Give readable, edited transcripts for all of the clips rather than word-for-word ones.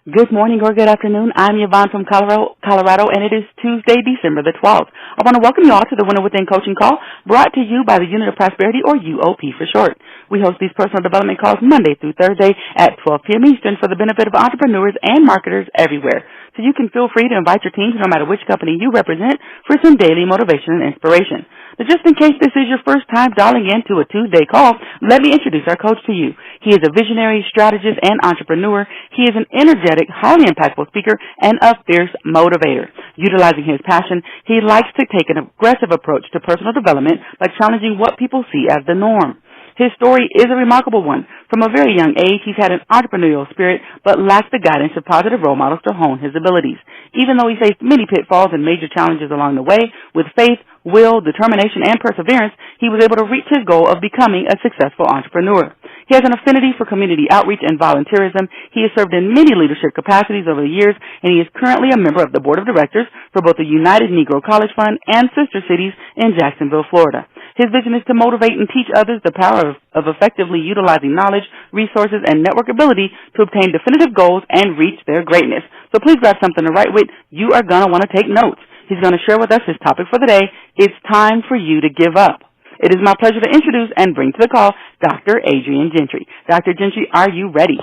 Good morning or good afternoon. I'm Yvonne from Colorado, and it is Tuesday, December the 12th. I want to welcome you all to the Winner Within Coaching Call, brought to you by the Unit of Prosperity, or UOP for short. We host these personal development calls Monday through Thursday at 12 p.m. Eastern for the benefit of entrepreneurs and marketers everywhere. So you can feel free to invite your teams, no matter which company you represent, for some daily motivation and inspiration. But just in case this is your first time dialing into a Tuesday call, let me introduce our coach to you. He is a visionary, strategist, and entrepreneur. He is an energetic, highly impactful speaker and a fierce motivator. Utilizing his passion, he likes to take an aggressive approach to personal development by challenging what people see as the norm. His story is a remarkable one. From a very young age, he's had an entrepreneurial spirit, but lacks the guidance of positive role models to hone his abilities. Even though he faced many pitfalls and major challenges along the way, with faith, will, determination, and perseverance, he was able to reach his goal of becoming a successful entrepreneur. He has an affinity for community outreach and volunteerism. He has served in many leadership capacities over the years, and he is currently a member of the board of directors for both the United Negro College Fund and Sister Cities in Jacksonville, Florida. His vision is to motivate and teach others the power of effectively utilizing knowledge, resources, and network ability to obtain definitive goals and reach their greatness. So please grab something to write with. You are going to want to take notes. He's going to share with us his topic for the day. It's time for you to give up. It is my pleasure to introduce and bring to the call Dr. Adrian Gentry. Dr. Gentry, are you ready?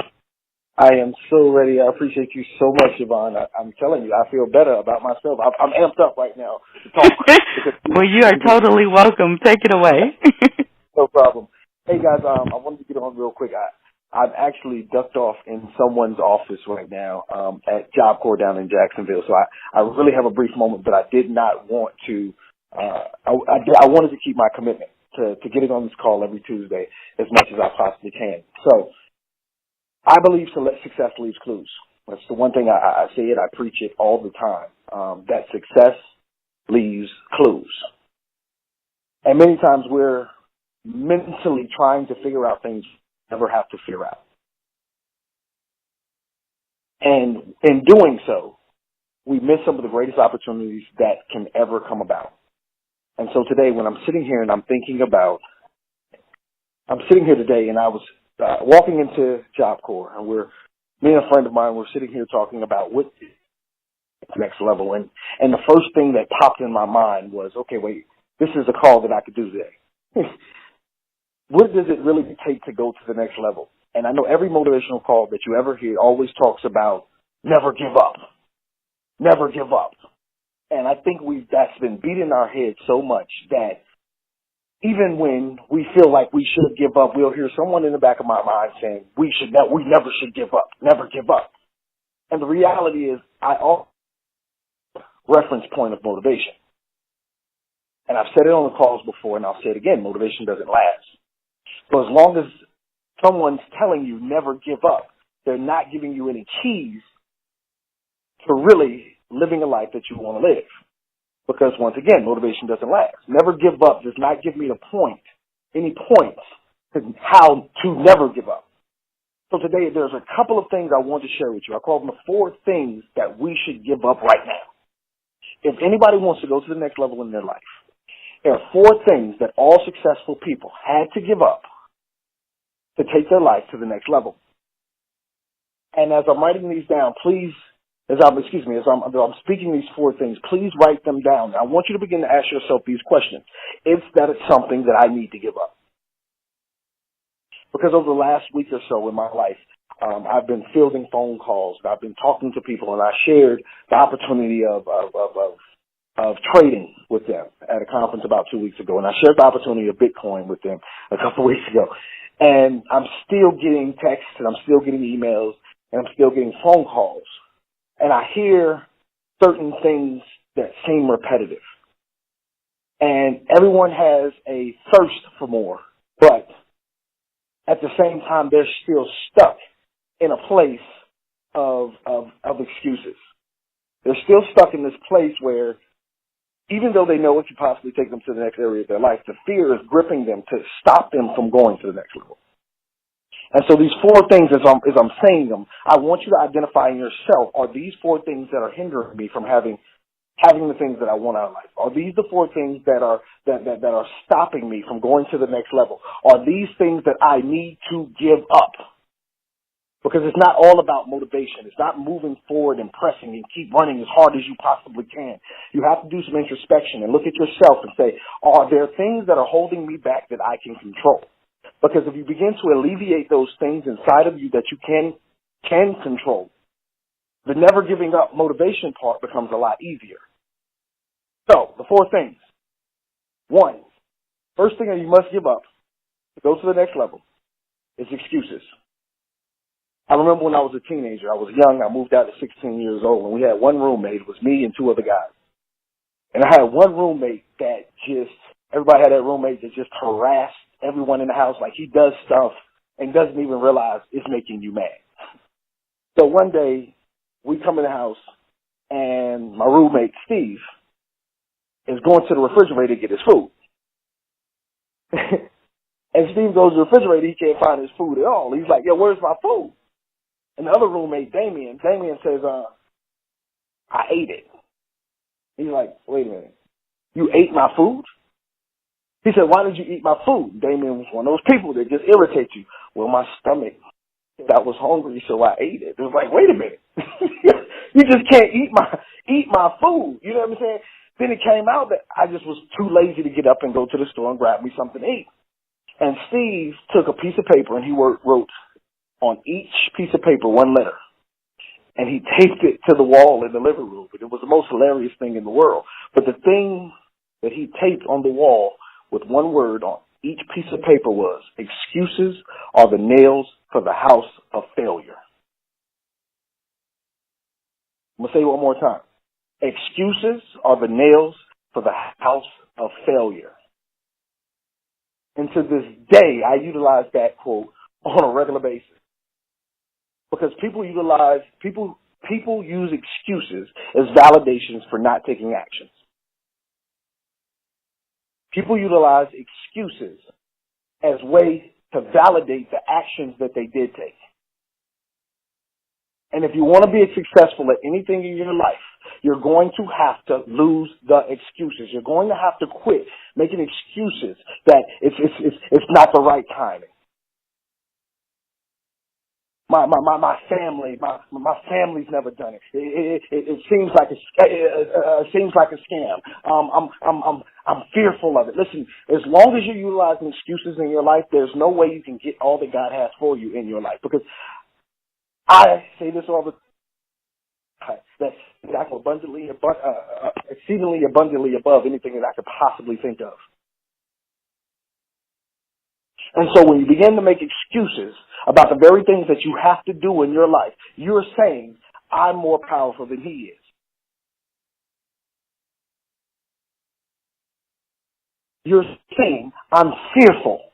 I am so ready. I appreciate you so much, Yvonne. I'm telling you, I feel better about myself. I'm amped up right now to talk. Well, you are totally welcome. Take it away. No problem. Hey, guys, I wanted to get on real quick. I've actually ducked off in someone's office right now at Job Corps down in Jacksonville. So I really have a brief moment, but I did not want to I wanted to keep my commitment to getting on this call every Tuesday as much as I possibly can. So I believe success leaves clues. That's the one thing I say it. I preach it all the time, that success leaves clues. And many times we're mentally trying to figure out things we never have to figure out. And in doing so, we miss some of the greatest opportunities that can ever come about. And so today, when I'm sitting here and I'm sitting here today, and I was walking into Job Corps, and me and a friend of mine were sitting here talking about what the next level. And the first thing that popped in my mind was, okay, wait, this is a call that I could do today. What does it really take to go to the next level? And I know every motivational call that you ever hear always talks about never give up, never give up. And I think that's been beat in our head so much that even when we feel like we should give up, we'll hear someone in the back of my mind saying, we never should give up, never give up. And the reality is, I always reference point of motivation. And I've said it on the calls before, and I'll say it again, motivation doesn't last. So as long as someone's telling you never give up, they're not giving you any keys to really living a life that you want to live. Because once again, motivation doesn't last. Never give up does not give me any points to how to never give up. So today there's a couple of things I want to share with you. I call them the 4 things that we should give up right now. If anybody wants to go to the next level in their life, there are 4 things that all successful people had to give up to take their life to the next level. And as I'm writing these down, please, as I'm speaking these 4 things, please write them down. I want you to begin to ask yourself these questions. Is that it's something that I need to give up? Because over the last week or so in my life, I've been fielding phone calls. I've been talking to people, and I shared the opportunity of trading with them at a conference about 2 weeks ago. And I shared the opportunity of Bitcoin with them a couple of weeks ago. And I'm still getting texts, and I'm still getting emails, and I'm still getting phone calls. And I hear certain things that seem repetitive. And everyone has a thirst for more, but at the same time, they're still stuck in a place of excuses. They're still stuck in this place where even though they know it could possibly take them to the next area of their life, the fear is gripping them to stop them from going to the next level. And so these 4 things, as I'm saying them, I want you to identify in yourself, are these 4 things that are hindering me from having the things that I want out of life? Are these the 4 things that are stopping me from going to the next level? Are these things that I need to give up? Because it's not all about motivation. It's not moving forward and pressing and keep running as hard as you possibly can. You have to do some introspection and look at yourself and say, are there things that are holding me back that I can control? Because if you begin to alleviate those things inside of you that you can control, the never giving up motivation part becomes a lot easier. So, the 4 things. 1, first thing that you must give up to go to the next level is excuses. I remember when I was a teenager, I was young, I moved out at 16 years old, and we had one roommate. It was me and 2 other guys. And I had one roommate that everybody had that roommate that just harassed everyone in the house, like he does stuff and doesn't even realize it's making you mad. So one day, we come in the house, and my roommate, Steve, is going to the refrigerator to get his food. And Steve goes to the refrigerator, he can't find his food at all. He's like, yo, where's my food? And the other roommate, Damien says, I ate it. He's like, wait a minute, you ate my food? He said, why did you eat my food? Damien was one of those people that just irritate you. Well, my stomach, I was hungry, so I ate it. It was like, wait a minute. You just can't eat my food. You know what I'm saying? Then it came out that I just was too lazy to get up and go to the store and grab me something to eat. And Steve took a piece of paper and he wrote on each piece of paper 1 letter. And he taped it to the wall in the living room. And it was the most hilarious thing in the world. But the thing that he taped on the wall with 1 word on each piece of paper was, excuses are the nails for the house of failure. I'm going to say it one more time. Excuses are the nails for the house of failure. And to this day, I utilize that quote on a regular basis. Because people use excuses as validations for not taking actions. People utilize excuses as way to validate the actions that they did take. And if you want to be successful at anything in your life, you're going to have to lose the excuses. You're going to have to quit making excuses that it's not the right timing. My family's never done it. It seems like a scam. I'm fearful of it. Listen, as long as you're utilizing excuses in your life, there's no way you can get all that God has for you in your life. Because I say this all the time, that I can exceedingly abundantly above anything that I could possibly think of. And so when you begin to make excuses about the very things that you have to do in your life, you're saying, I'm more powerful than he is. You're saying, I'm fearful.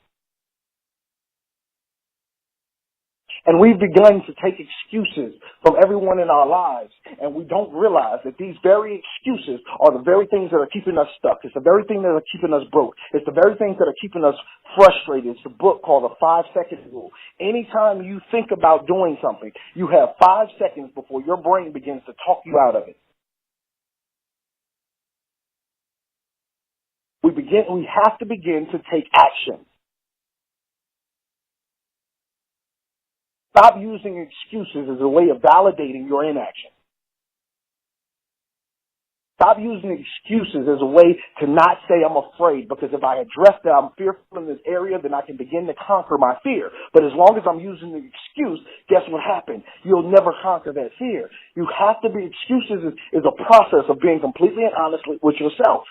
And we've begun to take excuses from everyone in our lives, and we don't realize that these very excuses are the very things that are keeping us stuck. It's the very thing that are keeping us broke. It's the very things that are keeping us frustrated. It's a book called The 5-Second Rule. Anytime you think about doing something, you have 5 seconds before your brain begins to talk you out of it. We have to begin to take action. Stop using excuses as a way of validating your inaction. Stop using excuses as a way to not say I'm afraid, because if I address that I'm fearful in this area, then I can begin to conquer my fear. But as long as I'm using the excuse, guess what happened? You'll never conquer that fear. You have to be, excuses is a process of being completely and honest with yourself.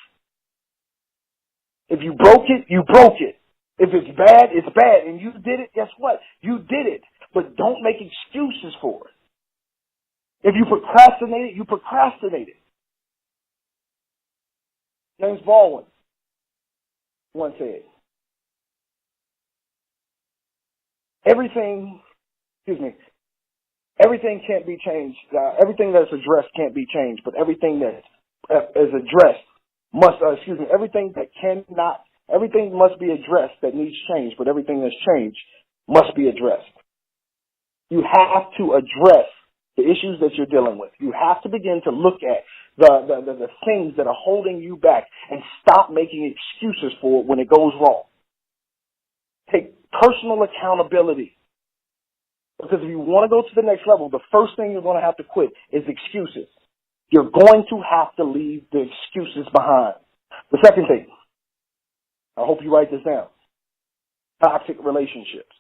If you broke it, you broke it. If it's bad, it's bad. And you did it, guess what? You did it. But don't make excuses for it. If you procrastinate it, you procrastinate it. James Baldwin once said, everything can't be changed. Everything that's addressed can't be changed, but everything that is addressed everything must be addressed that needs change, but everything that's changed must be addressed. You have to address the issues that you're dealing with. You have to begin to look at the things that are holding you back and stop making excuses for it when it goes wrong. Take personal accountability Because if you want to go to the next level, the first thing you're going to have to quit is excuses. You're going to have to leave the excuses behind. The second thing, I hope you write this down, toxic relationships.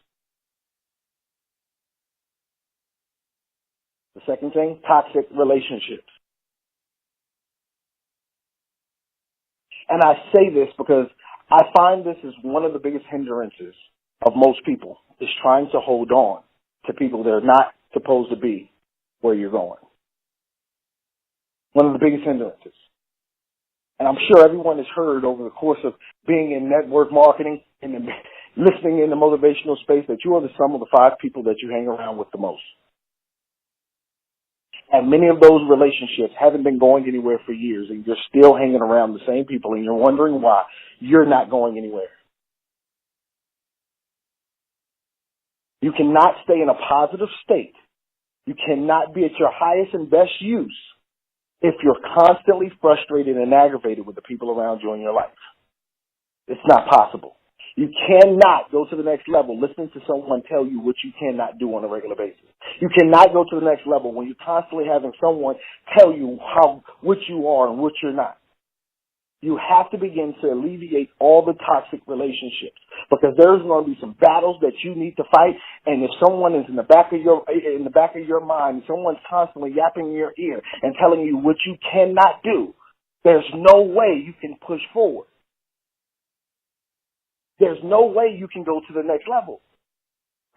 The second thing, toxic relationships. And I say this because I find this is one of the biggest hindrances of most people, is trying to hold on to people that are not supposed to be where you're going. One of the biggest hindrances. And I'm sure everyone has heard over the course of being in network marketing and listening in the motivational space that you are the sum of the 5 people that you hang around with the most. And many of those relationships haven't been going anywhere for years, and you're still hanging around the same people, and you're wondering why you're not going anywhere. You cannot stay in a positive state. You cannot be at your highest and best use if you're constantly frustrated and aggravated with the people around you in your life. It's not possible. You cannot go to the next level listening to someone tell you what you cannot do on a regular basis. You cannot go to the next level when you're constantly having someone tell you what you are and what you're not. You have to begin to alleviate all the toxic relationships, because there's going to be some battles that you need to fight. And if someone is in the back of your mind, someone's constantly yapping in your ear and telling you what you cannot do, there's no way you can push forward. There's no way you can go to the next level.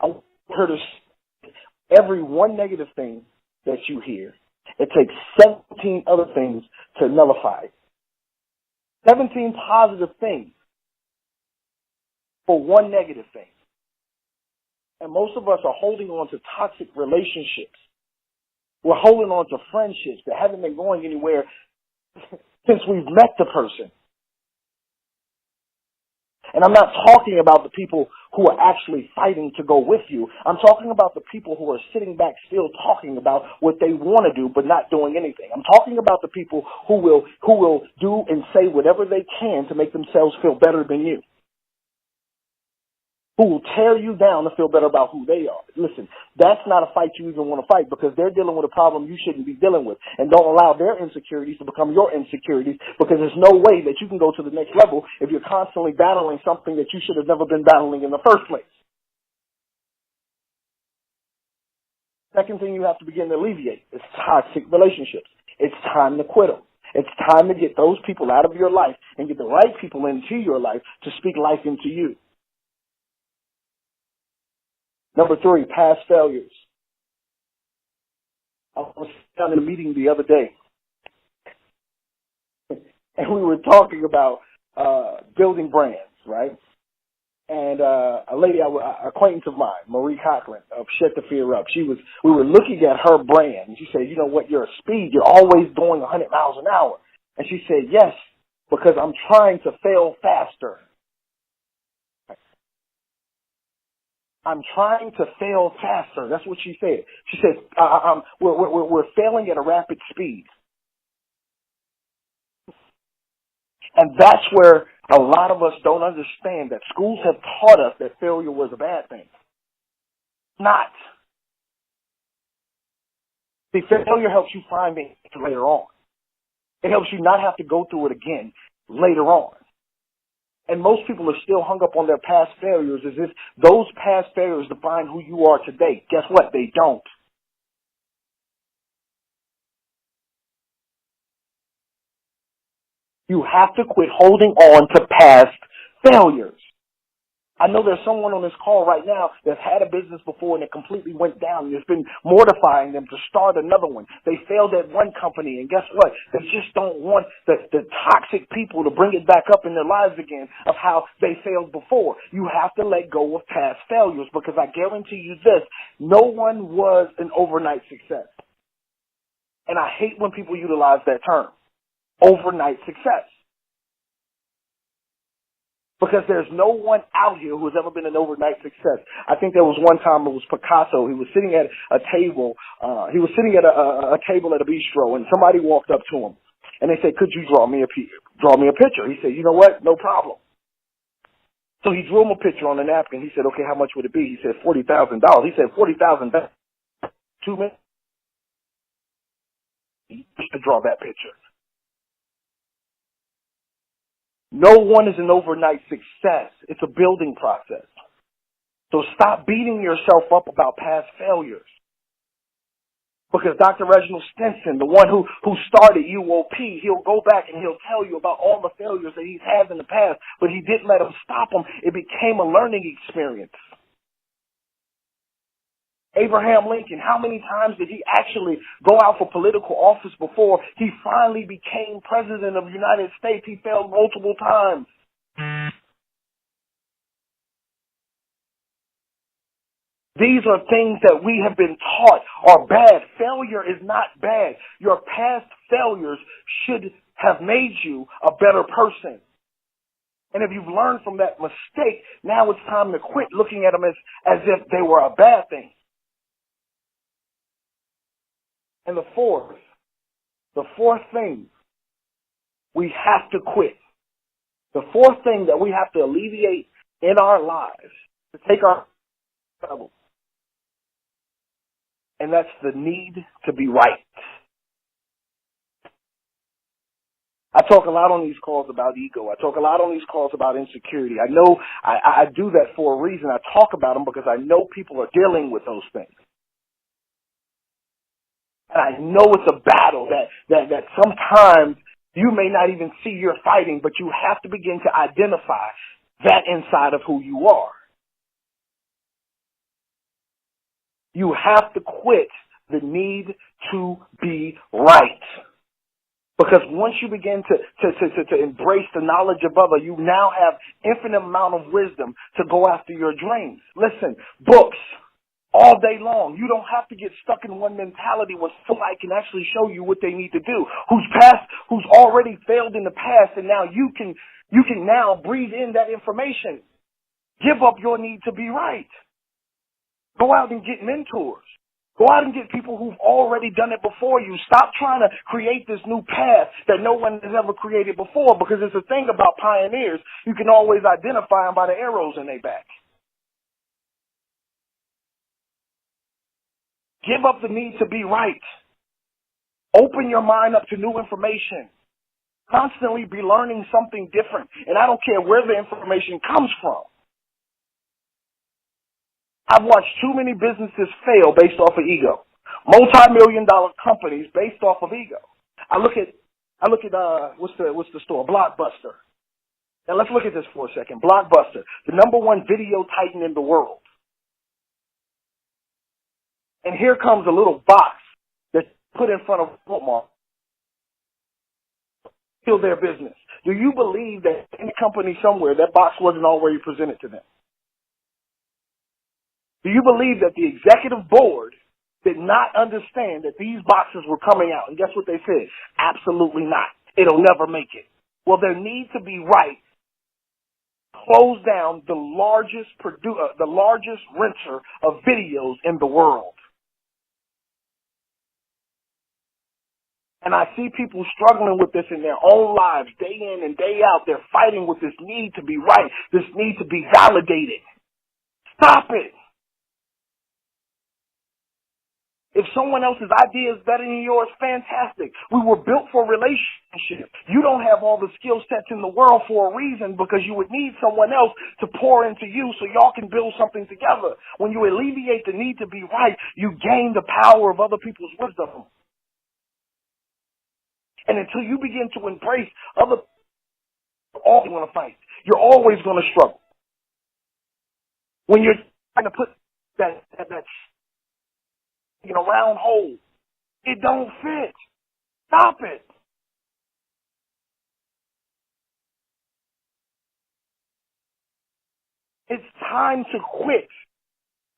I heard every one negative thing that you hear, it takes 17 other things to nullify it. 17 positive things for one negative thing. And most of us are holding on to toxic relationships. We're holding on to friendships that haven't been going anywhere since we've met the person. And I'm not talking about the people who are actually fighting to go with you. I'm talking about the people who are sitting back still talking about what they want to do but not doing anything. I'm talking about the people who will do and say whatever they can to make themselves feel better than you, who will tear you down to feel better about who they are. Listen, that's not a fight you even want to fight, because they're dealing with a problem you shouldn't be dealing with. And don't allow their insecurities to become your insecurities, because there's no way that you can go to the next level if you're constantly battling something that you should have never been battling in the first place. Second thing you have to begin to alleviate is toxic relationships. It's time to quit them. It's time to get those people out of your life and get the right people into your life to speak life into you. Number 3, past failures. I was down in a meeting the other day, and we were talking about building brands, right? And a lady, an acquaintance of mine, Marie Coughlin of Shut the Fear Up, we were looking at her brand, and she said, you know what, you're always going 100 miles an hour. And she said, yes, because I'm trying to fail faster. I'm trying to fail faster. That's what she said. She said, we're failing at a rapid speed. And that's where a lot of us don't understand that schools have taught us that failure was a bad thing. Not. See, failure helps you find the answer later on. It helps you not have to go through it again later on. And most people are still hung up on their past failures as if those past failures define who you are today. Guess what? They don't. You have to quit holding on to past failures. I know there's someone on this call right now that's had a business before and it completely went down. It's been mortifying them to start another one. They failed at one company, and guess what? They just don't want the toxic people to bring it back up in their lives again of how they failed before. You have to let go of past failures, because I guarantee you this, no one was an overnight success. And I hate when people utilize that term, overnight success. Because there's no one out here who has ever been an overnight success. I think there was one time it was Picasso. He was sitting at a table. He was sitting at a table at a bistro, and somebody walked up to him, and they said, "Could you draw me a picture?" He said, "You know what? No problem." So he drew him a picture on a napkin. He said, okay, how much would it be? He said, $40,000. He said, $40,000, 2 minutes to draw that picture. No one is an overnight success. It's a building process. So stop beating yourself up about past failures. Because Dr. Reginald Stinson, the one who started UOP, he'll go back and he'll tell you about all the failures that he's had in the past, but he didn't let them stop him. It became a learning experience. Abraham Lincoln, how many times did he actually go out for political office before he finally became president of the United States? He failed multiple times. These are things that we have been taught are bad. Failure is not bad. Your past failures should have made you a better person. And if you've learned from that mistake, now it's time to quit looking at them as if they were a bad thing. And the fourth thing, we have to quit. The fourth thing that we have to alleviate in our lives, to take our trouble, and that's the need to be right. I talk a lot on these calls about ego. I talk a lot on these calls about insecurity. I know I do that for a reason. I talk about them because I know people are dealing with those things. And I know it's a battle that sometimes you may not even see you're fighting, but you have to begin to identify that inside of who you are. You have to quit the need to be right. Because once you begin to embrace the knowledge of other, you now have infinite amount of wisdom to go after your dreams. Listen, books all day long. You don't have to get stuck in one mentality where somebody can actually show you what they need to do. Who's already failed in the past, and now you can now breathe in that information. Give up your need to be right. Go out and get mentors. Go out and get people who've already done it before you. Stop trying to create this new path that no one has ever created before, because it's a thing about pioneers. You can always identify them by the arrows in their back. Give up the need to be right. Open your mind up to new information. Constantly be learning something different. And I don't care where the information comes from. I've watched too many businesses fail based off of ego. Multi-million-dollar companies based off of ego. I look at what's the store? Blockbuster. Now let's look at this for a second. Blockbuster, the number one video titan in the world. And here comes a little box that's put in front of Walmart. Kill their business. Do you believe that in a company somewhere that box wasn't already presented to them? Do you believe that the executive board did not understand that these boxes were coming out? And guess what they said? Absolutely not. It'll never make it. Well, there needs to be right. Close down the largest renter of videos in the world. And I see people struggling with this in their own lives, day in and day out. They're fighting with this need to be right, this need to be validated. Stop it. If someone else's idea is better than yours, fantastic. We were built for relationships. You don't have all the skill sets in the world for a reason, because you would need someone else to pour into you so y'all can build something together. When you alleviate the need to be right, you gain the power of other people's wisdom. And until you begin to embrace other people, you're always going to fight. You're always going to struggle. When you're trying to put that in a round hole, it don't fit. Stop it. It's time to quit.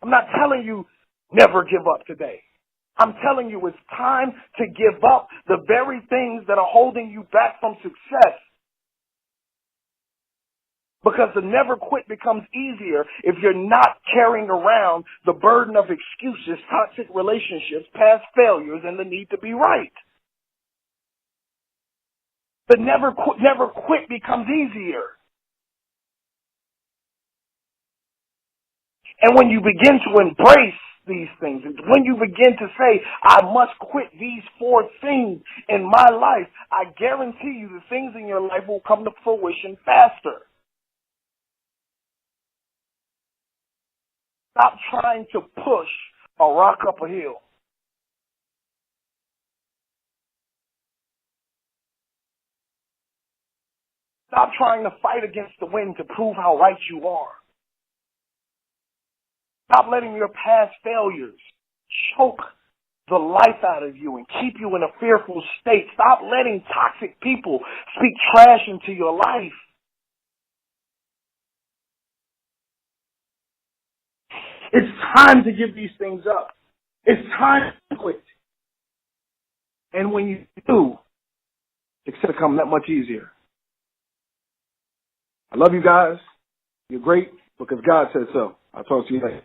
I'm not telling you never give up today. I'm telling you it's time to give up the very things that are holding you back from success. Because the never quit becomes easier if you're not carrying around the burden of excuses, toxic relationships, past failures, and the need to be right. The never quit becomes easier. And when you begin to embrace these things, when you begin to say, I must quit these 4 things in my life, I guarantee you the things in your life will come to fruition faster. Stop trying to push a rock up a hill. Stop trying to fight against the wind to prove how right you are. Stop letting your past failures choke the life out of you and keep you in a fearful state. Stop letting toxic people speak trash into your life. It's time to give these things up. It's time to quit. And when you do, it's going to come that much easier. I love you guys. You're great because God said so. I'll talk to you later.